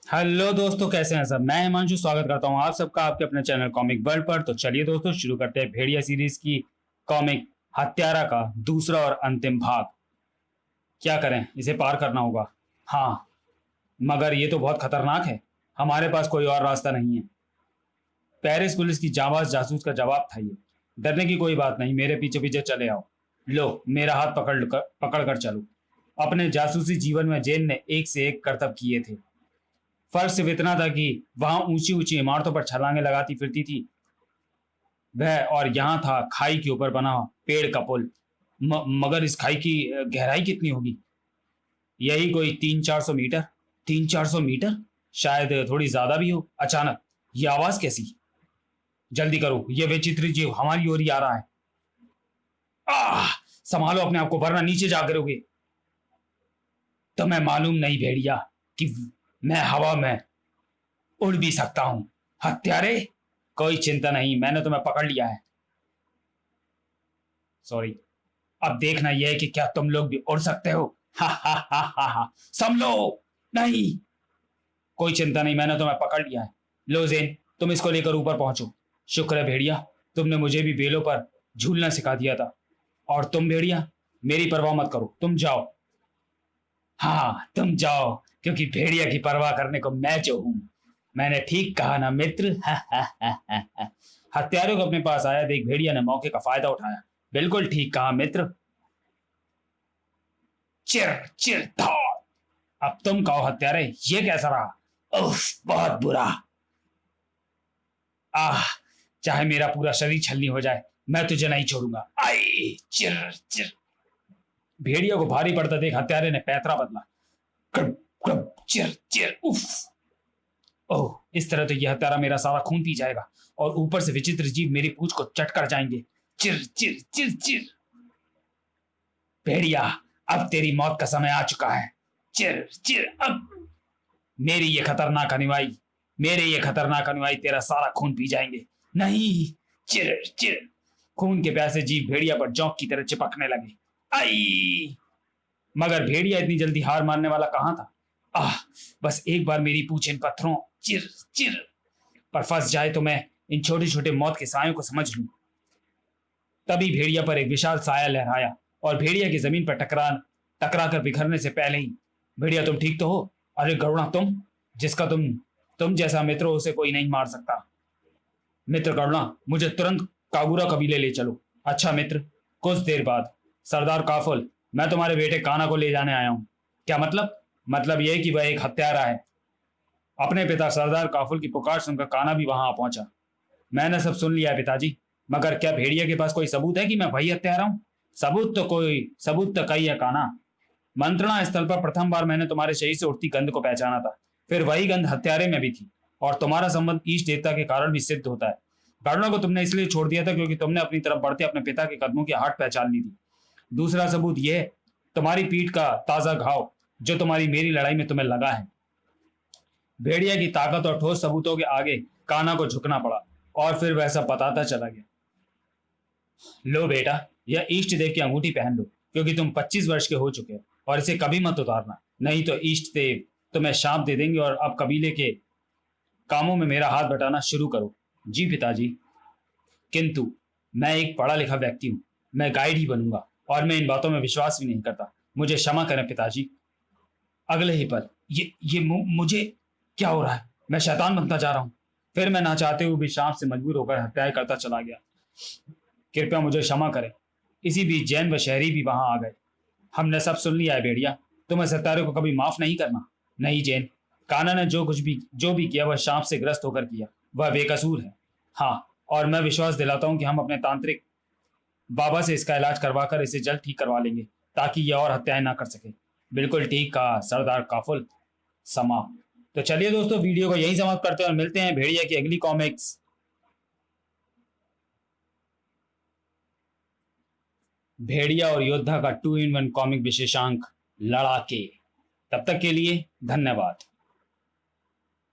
Hello दोस्तों, कैसे हैं सब। मैं हिमांशु स्वागत करता हूं आप सबका आपके अपने चैनल कॉमिक वर्ल्ड पर। तो चलिए दोस्तों, शुरू करते हैं भेड़िया सीरीज की कॉमिक हत्यारा का दूसरा और अंतिम भाग। क्या करें, इसे पार करना होगा। हाँ, मगर ये तो बहुत खतरनाक है। हमारे पास कोई और रास्ता नहीं है। पेरिस पुलिस की जांबाज जासूस का जवाब था ये। डरने की कोई बात नहीं, मेरे पीछे पीछे चले आओ। लो, मेरा हाथ पकड़ कर चलो। अपने जासूसी जीवन में जेन ने एक से एक करतब किए थे। फर्क सिर्फ इतना था कि वहां ऊंची ऊंची इमारतों पर छलांगे लगाती फिरती थी वह, और यहाँ था खाई के ऊपर बना पेड़ का पुल। मगर इस खाई की गहराई कितनी होगी? यही कोई 300-400 मीटर। 300-400 मीटर, शायद थोड़ी ज्यादा भी हो। अचानक ये आवाज कैसी? जल्दी करो, ये विचित्र जीव हमारी ओर ही आ रहा है। आह! संभालो अपने आप को, वरना नीचे जा गिरोगे। तुम्हें मालूम नहीं भेड़िया कि मैं हवा में उड़ भी सकता हूं। हत्यारे, कोई चिंता नहीं, मैंने तुम्हें पकड़ लिया है। सॉरी। अब देखना यह है कि क्या तुम लोग भी उड़ सकते हो। हा हा हा हा हा, संभलो। नहीं, कोई चिंता नहीं, मैंने तुम्हें पकड़ लिया है। लो जेन, तुम इसको लेकर ऊपर पहुंचो। शुक्र है भेड़िया, तुमने मुझे भी बेलों पर झूलना सिखा दिया था। और तुम भेड़िया, मेरी परवाह मत करो, तुम जाओ। हाँ, तुम जाओ, क्योंकि भेड़िया की परवाह करने को मैं जो हूं। मैंने ठीक कहा ना मित्र? हत्यारों को अपने पास आया देख भेड़िया ने मौके का फायदा उठाया। बिल्कुल ठीक कहा मित्र। चिर चिर धौर। अब तुम कहो हत्यारे, ये कैसा रहा? उफ, बहुत बुरा। आह, चाहे मेरा पूरा शरीर छलनी हो जाए, मैं तुझे नहीं छोड़ूंगा। आई चिर चिर। भेड़िया को भारी पड़ता देख हत्यारे ने पैतरा बदला। क्रब क्रब चिर चिर। उफ। ओह, इस तरह तो यह हत्यारा मेरा सारा खून पी जाएगा, और ऊपर से विचित्र जीव मेरी पूंछ को चट कर जाएंगे। चिर चिर चिर चिर। भेड़िया, अब तेरी मौत का समय आ चुका है। चिर चिर। अब मेरे ये खतरनाक अनुयायी तेरा सारा खून पी जाएंगे। नहीं। चिर चिर। खून के प्यासे जीव भेड़िया पर जौंक की तरह चिपकने लगे। आई! मगर भेड़िया इतनी जल्दी हार मानने वाला कहां था। आह, बस एक बार मेरी पूंछ इन पत्थरों चिर चिर पर फंस जाए तो मैं इन छोटे छोटे मौत के सायों को समझ लूं। तभी भेड़िया पर एक विशाल साया लहराया, और भेड़िया की जमीन पर टकरा कर बिखरने से पहले ही। भेड़िया, तुम ठीक तो हो? अरे गरुणा, जिसका तुम जैसा मित्र हो उसे कोई नहीं मार सकता। मित्र गरुणा, मुझे तुरंत कागुरा कबीले ले चलो। अच्छा मित्र। कुछ देर बाद। सरदार काफुल, मैं तुम्हारे बेटे काना को ले जाने आया हूं। क्या मतलब? मतलब यह कि वह एक हत्यारा है। अपने पिता सरदार काफुल की पुकार सुनकर काना भी वहां आ पहुंचा। मैंने सब सुन लिया है पिताजी, मगर क्या भेड़िया के पास कोई सबूत है कि मैं वही हत्यारा हूं? सबूत तो कई है काना। मंत्रणा स्थल पर प्रथम बार मैंने तुम्हारे शरीर से उठती गंध को पहचाना था। फिर वही गंध हत्यारे में भी थी। और तुम्हारा संबंध ईश देवता के कारण भी सिद्ध होता है। गरुणा को तुमने इसलिए छोड़ दिया था क्योंकि तुमने अपनी तरफ बढ़ते अपने पिता के कदमों की आहट पहचान ली थी। दूसरा सबूत यह है, तुम्हारी पीठ का ताजा घाव, जो तुम्हारी मेरी लड़ाई में तुम्हें लगा है। भेड़िया की ताकत और ठोस सबूतों के आगे काना को झुकना पड़ा, और फिर वह सब बताता चला गया। लो बेटा, यह इष्ट देव की अंगूठी पहन लो, क्योंकि तुम 25 वर्ष के हो चुके हो, और इसे कभी मत उतारना, नहीं तो इष्ट देव तुम्हें शाप दे देंगे और अब कबीले के कामों में मेरा हाथ बटाना शुरू करो। जी पिताजी। किंतु मैं एक पढ़ा लिखा व्यक्ति हूं, मैं गाइड ही बनूंगा, और मैं इन बातों में विश्वास भी नहीं करता। मुझे क्षमा करें पिताजी। अगले ही पल, मुझे क्या हो रहा है? मैं शैतान बनता जा रहा हूं। फिर मैं ना चाहते हुए भी शाम से मजबूर होकर हत्याएं करता चला गया। कृपया मुझे क्षमा करें। इसी बीच जैन व शहरी भी वहां आ गए। हमने सब सुन लिया है भेड़िया, तुम इस हत्यारे को कभी माफ नहीं करना। नहीं जैन, काना ने जो भी किया वह शाप से ग्रस्त होकर किया। वह बेकसूर है। हाँ, और मैं विश्वास दिलाता हूं कि हम अपने तांत्रिक बाबा से इसका इलाज करवाकर इसे जल्द ठीक करवा लेंगे, ताकि यह और हत्याएं ना कर सके। बिल्कुल ठीक कहा सरदार काफुल। समाप्त। तो चलिए दोस्तों, वीडियो को यहीं समाप्त करते हैं और मिलते हैं भेड़िया की अगली कॉमिक्स भेड़िया और योद्धा का 2 in 1 कॉमिक विशेषांक लड़ाके। तब तक के लिए धन्यवाद।